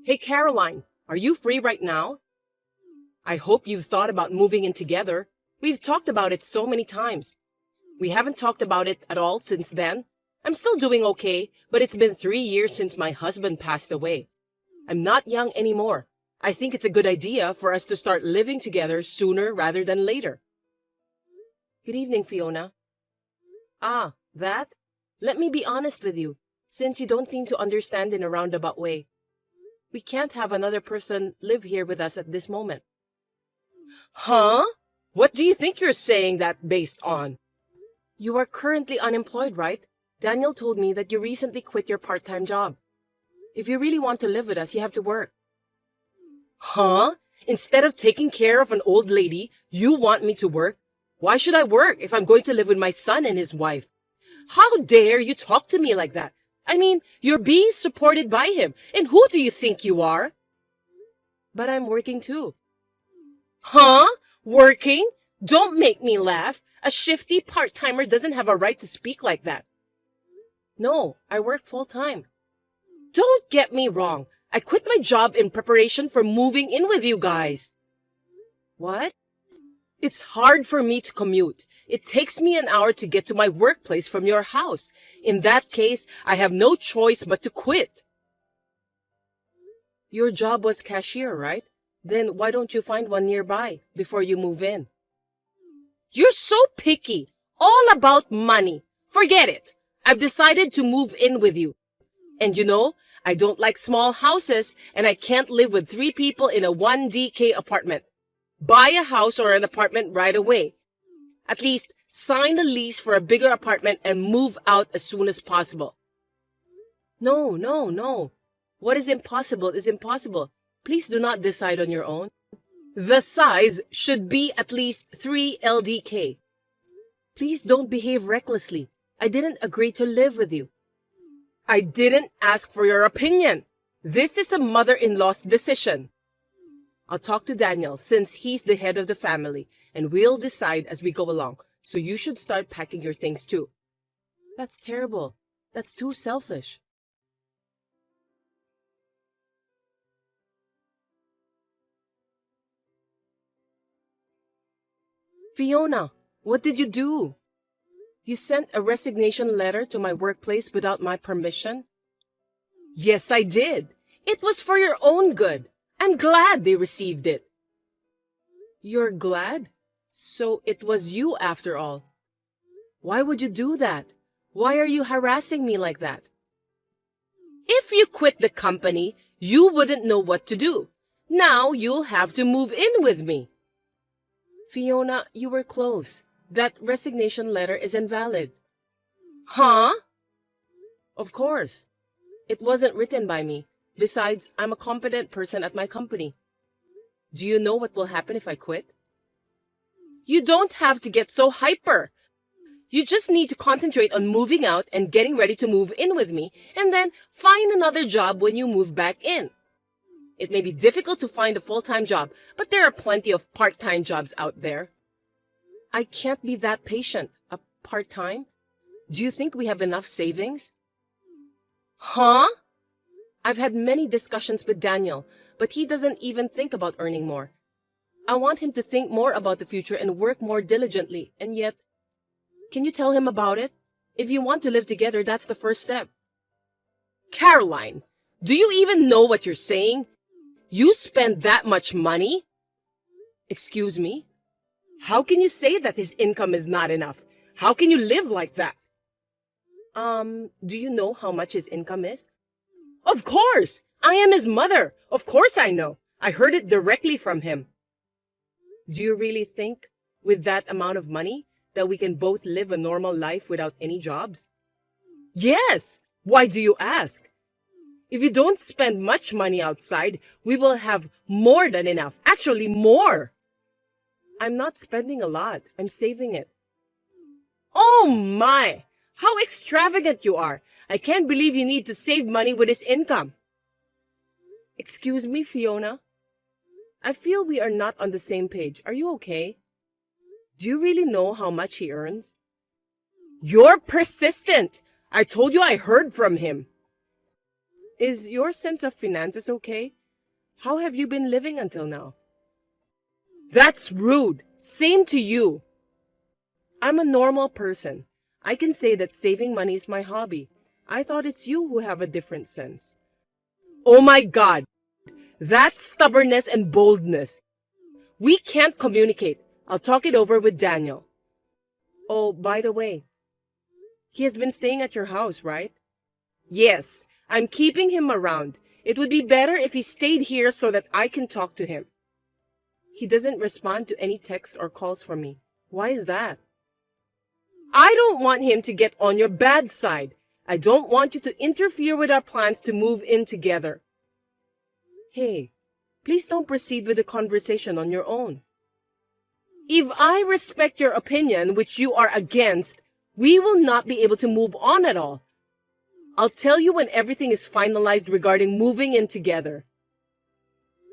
Hey, Caroline, are you free right now? I hope you've thought about moving in together. We've talked about it so many times. We haven't talked about it at all since then. I'm still doing okay, but it's been 3 years since my husband passed away. I'm not young anymore. I think it's a good idea for us to start living together sooner rather than later. Good evening, Fiona. Ah, that? Let me be honest with you, since you don't seem to understand in a roundabout way. We can't have another person live here with us at this moment. Huh? What do you think you're saying that based on? You are currently unemployed, right? Daniel told me that you recently quit your part-time job. If you really want to live with us, you have to work. Huh? Instead of taking care of an old lady, you want me to work? Why should I work if I'm going to live with my son and his wife? How dare you talk to me like that? I mean, you're being supported by him, and who do you think you are? But I'm working too. Huh? Working? Don't make me laugh. A shifty part-timer doesn't have a right to speak like that. No, I work full-time. Don't get me wrong. I quit my job in preparation for moving in with you guys. What? It's hard for me to commute. It takes me an hour to get to my workplace from your house. In that case, I have no choice but to quit. Your job was cashier, right? Then why don't you find one nearby before you move in? You're so picky. All about money. Forget it. I've decided to move in with you. And you know, I don't like small houses, and I can't live with 3 people in a 1DK apartment. Buy a house or an apartment right away. At least sign a lease for a bigger apartment and move out as soon as possible. No. What is impossible is impossible. Please do not decide on your own. The size should be at least 3 LDK. Please don't behave recklessly. I didn't agree to live with you. I didn't ask for your opinion. This is a mother-in-law's decision. I'll talk to Daniel since he's the head of the family, and we'll decide as we go along. So you should start packing your things too. That's terrible. That's too selfish. Fiona, what did you do? You sent a resignation letter to my workplace without my permission? Yes, I did. It was for your own good. I'm glad they received it. You're glad? So it was you after all. Why would you do that? Why are you harassing me like that? If you quit the company, you wouldn't know what to do. Now you'll have to move in with me. Fiona, you were close. That resignation letter is invalid. Huh? Of course. It wasn't written by me. Besides, I'm a competent person at my company. Do you know what will happen if I quit? You don't have to get so hyper. You just need to concentrate on moving out and getting ready to move in with me, and then find another job when you move back in. It may be difficult to find a full-time job, but there are plenty of part-time jobs out there. I can't be that patient. A part-time? Do you think we have enough savings? Huh? I've had many discussions with Daniel, but he doesn't even think about earning more. I want him to think more about the future and work more diligently, and yet... Can you tell him about it? If you want to live together, that's the first step. Caroline, do you even know what you're saying? You spend that much money? Excuse me? How can you say that his income is not enough? How can you live like that? Do you know how much his income is? Of course! I am his mother. Of course I know. I heard it directly from him. Do you really think, with that amount of money, that we can both live a normal life without any jobs? Yes! Why do you ask? If you don't spend much money outside, we will have more than enough. Actually, more. I'm not spending a lot. I'm saving it. Oh my! How extravagant you are! I can't believe you need to save money with his income. Excuse me, Fiona? I feel we are not on the same page. Are you okay? Do you really know how much he earns? You're persistent! I told you I heard from him. Is your sense of finances okay? How have you been living until now? That's rude. Same to you. I'm a normal person. I can say that saving money is my hobby. I thought it's you who have a different sense. Oh my God! That's stubbornness and boldness. We can't communicate. I'll talk it over with Daniel. Oh, by the way, he has been staying at your house, right? Yes, I'm keeping him around. It would be better if he stayed here so that I can talk to him. He doesn't respond to any texts or calls from me. Why is that? I don't want him to get on your bad side. I don't want you to interfere with our plans to move in together. Hey, please don't proceed with the conversation on your own. If I respect your opinion, which you are against, we will not be able to move on at all. I'll tell you when everything is finalized regarding moving in together.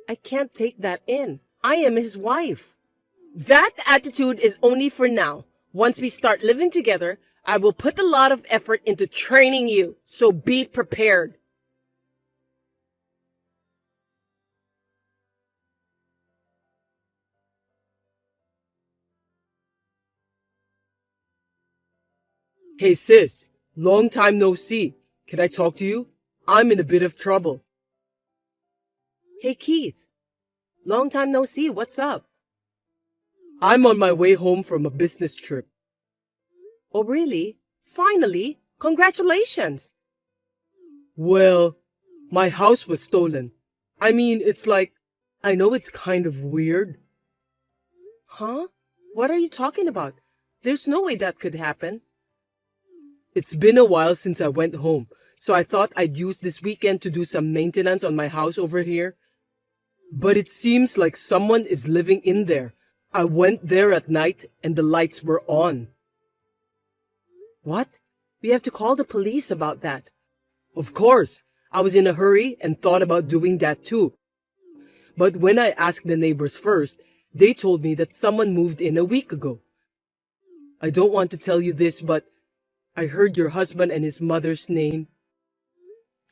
I can't take that in. I am his wife. That attitude is only for now. Once we start living together, I will put a lot of effort into training you, so be prepared. Hey sis, long time no see. Can I talk to you? I'm in a bit of trouble. Hey Keith, long time no see. What's up? I'm on my way home from a business trip. Oh really? Finally? Congratulations! Well, my house was stolen. I mean, it's like, I know it's kind of weird. Huh? What are you talking about? There's no way that could happen. It's been a while since I went home, so I thought I'd use this weekend to do some maintenance on my house over here. But it seems like someone is living in there. I went there at night and the lights were on. What? We have to call the police about that. Of course, I was in a hurry and thought about doing that too. But when I asked the neighbors first, they told me that someone moved in a week ago. I don't want to tell you this, but I heard your husband and his mother's name.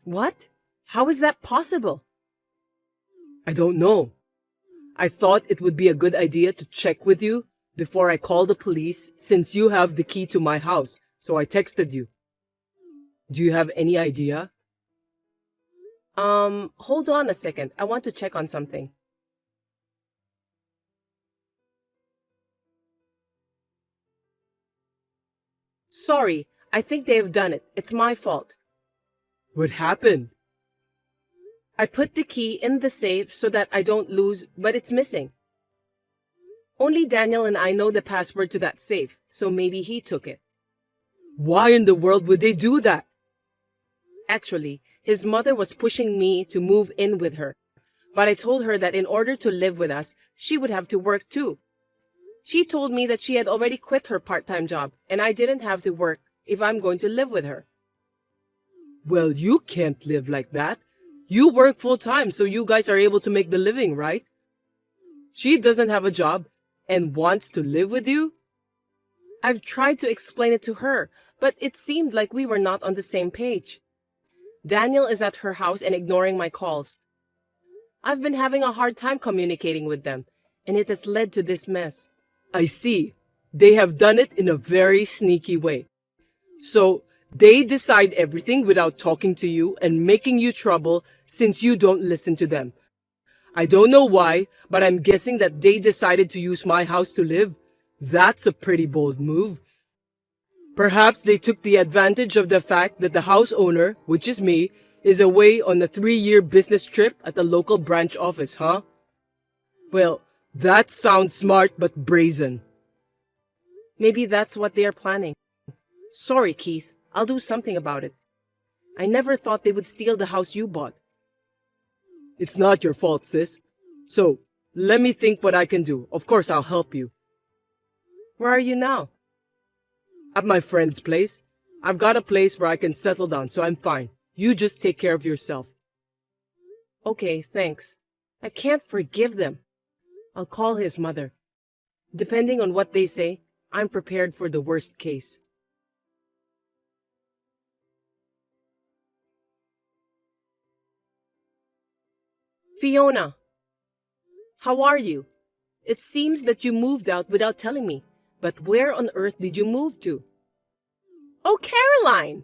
What? How is that possible? I don't know. I thought it would be a good idea to check with you before I call the police since you have the key to my house, so I texted you. Do you have any idea? Hold on a second. I want to check on something. Sorry, I think they have done it. It's my fault. What happened? I put the key in the safe so that I don't lose, but it's missing. Only Daniel and I know the password to that safe, so maybe he took it. Why in the world would they do that? Actually, his mother was pushing me to move in with her, but I told her that in order to live with us, she would have to work too. She told me that she had already quit her part-time job, and I didn't have to work if I'm going to live with her. Well, you can't live like that. You work full-time, so you guys are able to make the living, right? She doesn't have a job and wants to live with you? I've tried to explain it to her, but it seemed like we were not on the same page. Daniel is at her house and ignoring my calls. I've been having a hard time communicating with them, and it has led to this mess. I see. They have done it in a very sneaky way. So, they decide everything without talking to you and making you trouble since you don't listen to them. I don't know why, but I'm guessing that they decided to use my house to live. That's a pretty bold move. Perhaps they took the advantage of the fact that the house owner, which is me, is away on a 3-year business trip at the local branch office, huh? Well, that sounds smart but brazen. Maybe that's what they are planning. Sorry, Keith. I'll do something about it. I never thought they would steal the house you bought. It's not your fault, sis. So, let me think what I can do. Of course, I'll help you. Where are you now? At my friend's place. I've got a place where I can settle down, so I'm fine. You just take care of yourself. Okay, thanks. I can't forgive them. I'll call his mother. Depending on what they say, I'm prepared for the worst case. Fiona, how are you? It seems that you moved out without telling me, but where on earth did you move to? Oh, Caroline!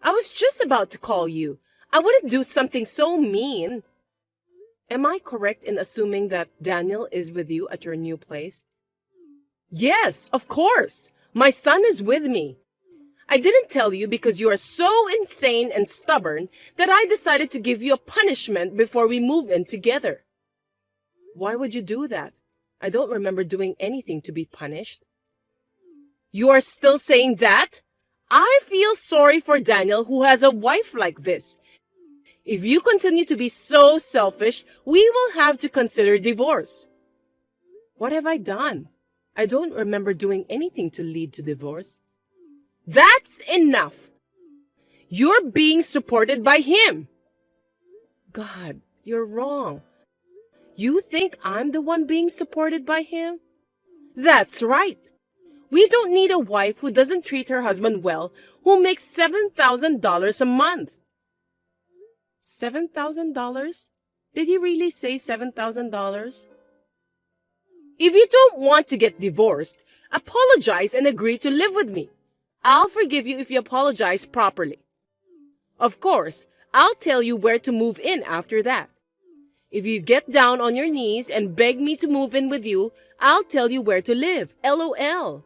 I was just about to call you. I wouldn't do something so mean. Am I correct in assuming that Daniel is with you at your new place? Yes, of course. My son is with me. I didn't tell you because you are so insane and stubborn that I decided to give you a punishment before we move in together. Why would you do that? I don't remember doing anything to be punished. You are still saying that? I feel sorry for Daniel who has a wife like this. If you continue to be so selfish, we will have to consider divorce. What have I done? I don't remember doing anything to lead to divorce. That's enough. You're being supported by him. God, you're wrong. You think I'm the one being supported by him? That's right. We don't need a wife who doesn't treat her husband well, who makes $7,000 a month. $7,000? Did he really say $7,000? If you don't want to get divorced, apologize and agree to live with me. I'll forgive you if you apologize properly. Of course, I'll tell you where to move in after that. If you get down on your knees and beg me to move in with you, I'll tell you where to live. LOL.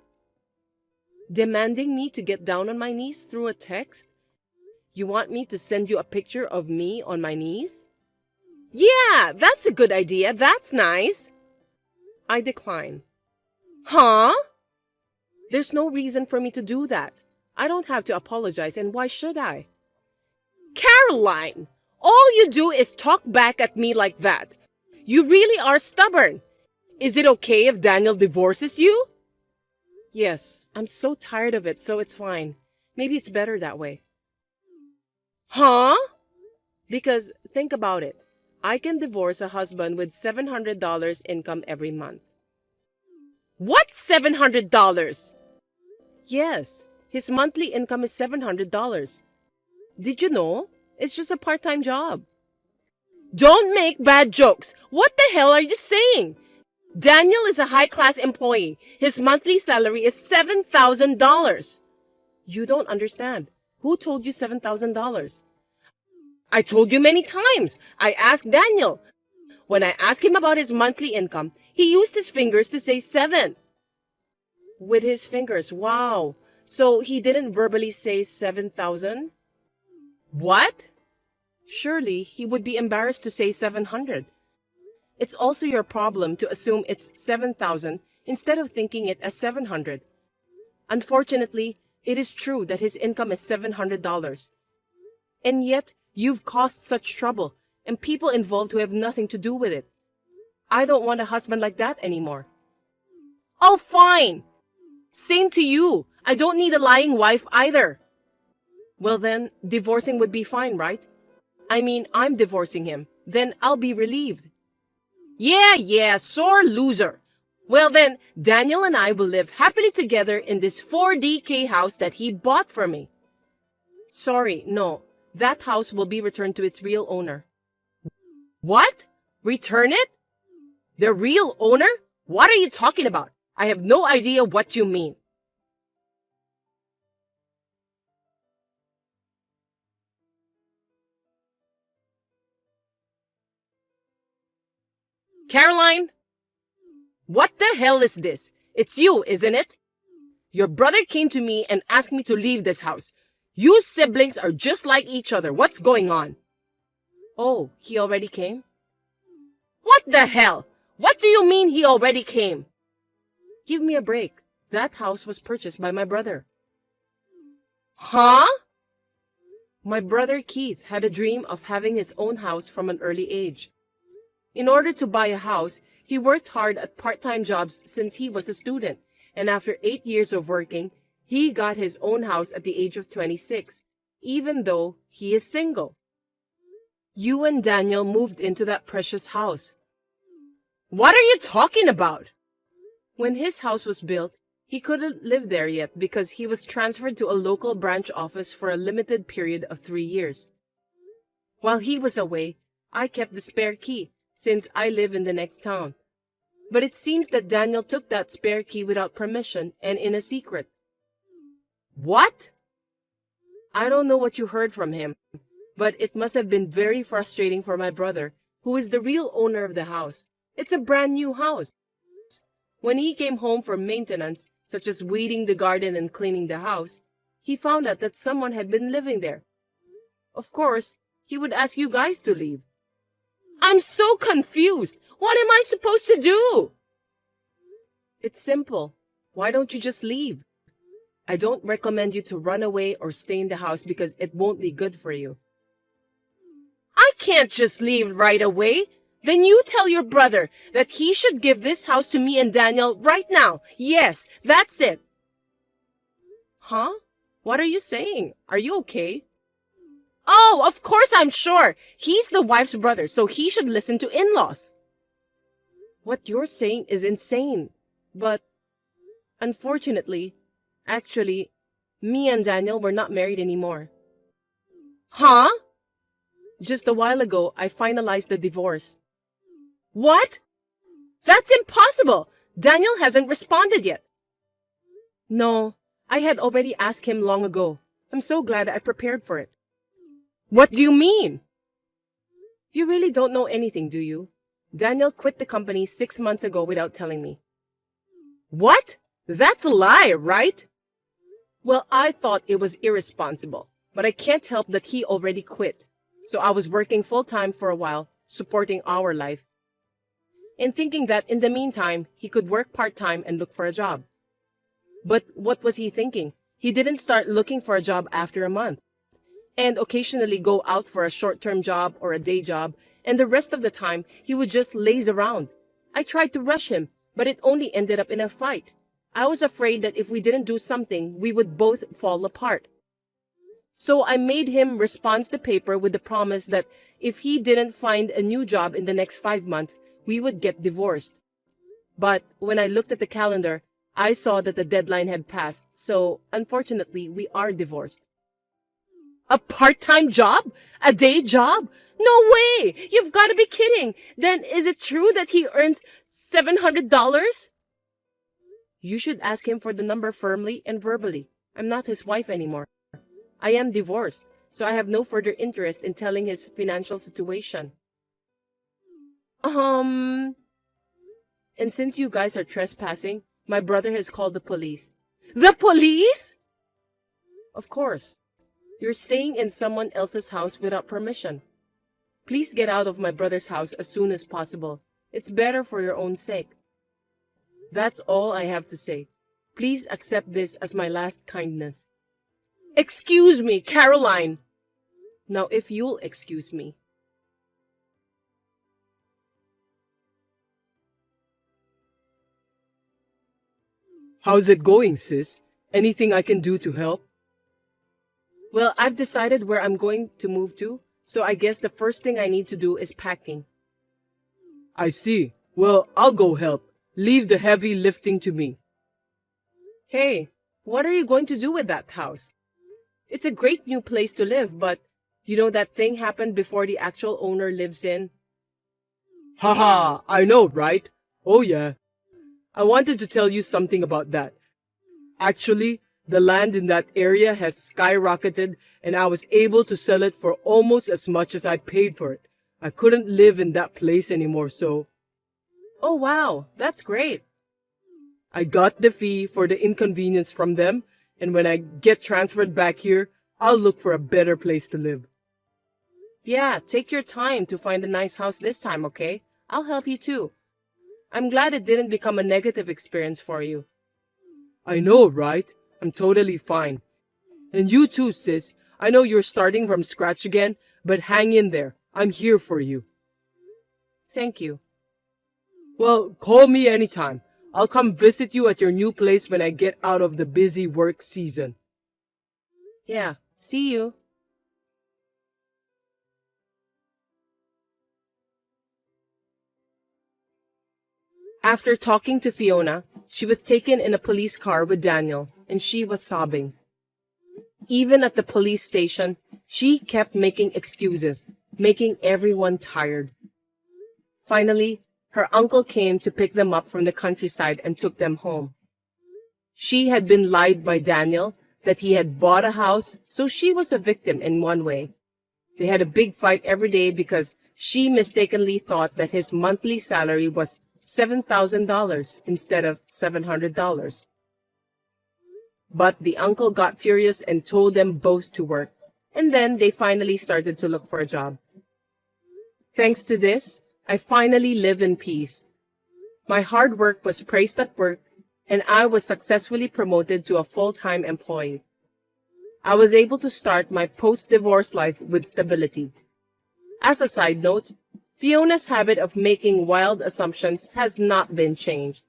Demanding me to get down on my knees through a text? You want me to send you a picture of me on my knees? Yeah, that's a good idea. That's nice. I decline. Huh? There's no reason for me to do that. I don't have to apologize, and why should I? Caroline, all you do is talk back at me like that. You really are stubborn. Is it okay if Daniel divorces you? Yes, I'm so tired of it, so it's fine. Maybe it's better that way. Huh? Because think about it. I can divorce a husband with $700 income every month. What $700? Yes, his monthly income is $700. Did you know? It's just a part-time job. Don't make bad jokes. What the hell are you saying? Daniel is a high-class employee. His monthly salary is $7,000. You don't understand. Who told you $7,000? I told you many times. I asked Daniel. When I asked him about his monthly income, he used his fingers to say 7. With his fingers, wow. So he didn't verbally say 7,000? What? Surely he would be embarrassed to say 700. It's also your problem to assume it's 7,000 instead of thinking it as 700. Unfortunately, it is true that his income is $700. And yet, you've caused such trouble and people involved who have nothing to do with it. I don't want a husband like that anymore. Oh, fine. Same to you. I don't need a lying wife either. Well then, divorcing would be fine, right? I mean, I'm divorcing him. Then I'll be relieved. Yeah, sore loser. Well then, Daniel and I will live happily together in this 4DK house that he bought for me. Sorry, no. That house will be returned to its real owner. What? Return it? The real owner? What are you talking about? I have no idea what you mean. Caroline? What the hell is this? It's you, isn't it? Your brother came to me and asked me to leave this house. You siblings are just like each other. What's going on? Oh, he already came? What the hell? What do you mean he already came? Give me a break. That house was purchased by my brother. Huh? My brother Keith had a dream of having his own house from an early age. In order to buy a house, he worked hard at part-time jobs since he was a student, and after 8 years of working, he got his own house at the age of 26, even though he is single. You and Daniel moved into that precious house. What are you talking about? When his house was built, he couldn't live there yet because he was transferred to a local branch office for a limited period of 3 years. While he was away, I kept the spare key, since I live in the next town. But it seems that Daniel took that spare key without permission and in a secret. What? I don't know what you heard from him, but it must have been very frustrating for my brother, who is the real owner of the house. It's a brand new house. When he came home from maintenance, such as weeding the garden and cleaning the house, he found out that someone had been living there. Of course, he would ask you guys to leave. I'm so confused. What am I supposed to do? It's simple. Why don't you just leave? I don't recommend you to run away or stay in the house because it won't be good for you. I can't just leave right away. Then you tell your brother that he should give this house to me and Daniel right now. Yes, that's it. Huh? What are you saying? Are you okay? Oh, of course I'm sure. He's the wife's brother, so he should listen to in-laws. What you're saying is insane. But, unfortunately, actually, me and Daniel were not married anymore. Huh? Just a while ago, I finalized the divorce. What? That's impossible! Daniel hasn't responded yet. No, I had already asked him long ago. I'm so glad I prepared for it. What do you mean? You really don't know anything, do you? Daniel quit the company 6 months ago without telling me. What? That's a lie, right? Well, I thought it was irresponsible, but I can't help that he already quit. So I was working full-time for a while, supporting our life, and thinking that in the meantime, he could work part-time and look for a job. But what was he thinking? He didn't start looking for a job after a month, and occasionally go out for a short-term job or a day job, and the rest of the time, he would just laze around. I tried to rush him, but it only ended up in a fight. I was afraid that if we didn't do something, we would both fall apart. So I made him respond the paper with the promise that if he didn't find a new job in the next 5 months, we would get divorced. But when I looked at the calendar, I saw that the deadline had passed, so unfortunately, we are divorced. A part-time job? A day job? No way! You've got to be kidding! Then is it true that he earns $700? You should ask him for the number firmly and verbally. I'm not his wife anymore. I am divorced, so I have no further interest in telling his financial situation. And since you guys are trespassing, my brother has called the police. The police? Of course. You're staying in someone else's house without permission. Please get out of my brother's house as soon as possible. It's better for your own sake. That's all I have to say. Please accept this as my last kindness. Excuse me, Caroline! Now, if you'll excuse me. How's it going, sis? Anything I can do to help? Well, I've decided where I'm going to move to, so I guess the first thing I need to do is packing. I see. Well, I'll go help. Leave the heavy lifting to me. Hey, what are you going to do with that house? It's a great new place to live, but you know that thing happened before the actual owner lives in? Haha, I know, right? Oh yeah. I wanted to tell you something about that. Actually, the land in that area has skyrocketed and I was able to sell it for almost as much as I paid for it. I couldn't live in that place anymore, so... Oh wow, that's great. I got the fee for the inconvenience from them, and when I get transferred back here, I'll look for a better place to live. Yeah, take your time to find a nice house this time, okay? I'll help you too. I'm glad it didn't become a negative experience for you. I know, right? I'm totally fine. And you too, sis. I know you're starting from scratch again, but hang in there. I'm here for you. Thank you. Well, call me anytime. I'll come visit you at your new place when I get out of the busy work season. Yeah, see you. After talking to Fiona, she was taken in a police car with Daniel, and she was sobbing. Even at the police station, she kept making excuses, making everyone tired. Finally, her uncle came to pick them up from the countryside and took them home. She had been lied by Daniel that he had bought a house, so she was a victim in one way. They had a big fight every day because she mistakenly thought that his monthly salary was $7,000 instead of $700. But the uncle got furious and told them both to work, and then they finally started to look for a job. Thanks to this, I finally live in peace. My hard work was praised at work, and I was successfully promoted to a full-time employee. I was able to start my post-divorce life with stability. As a side note, Fiona's habit of making wild assumptions has not been changed.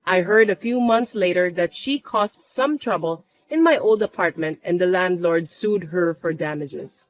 I heard a few months later that she caused some trouble in my old apartment and the landlord sued her for damages.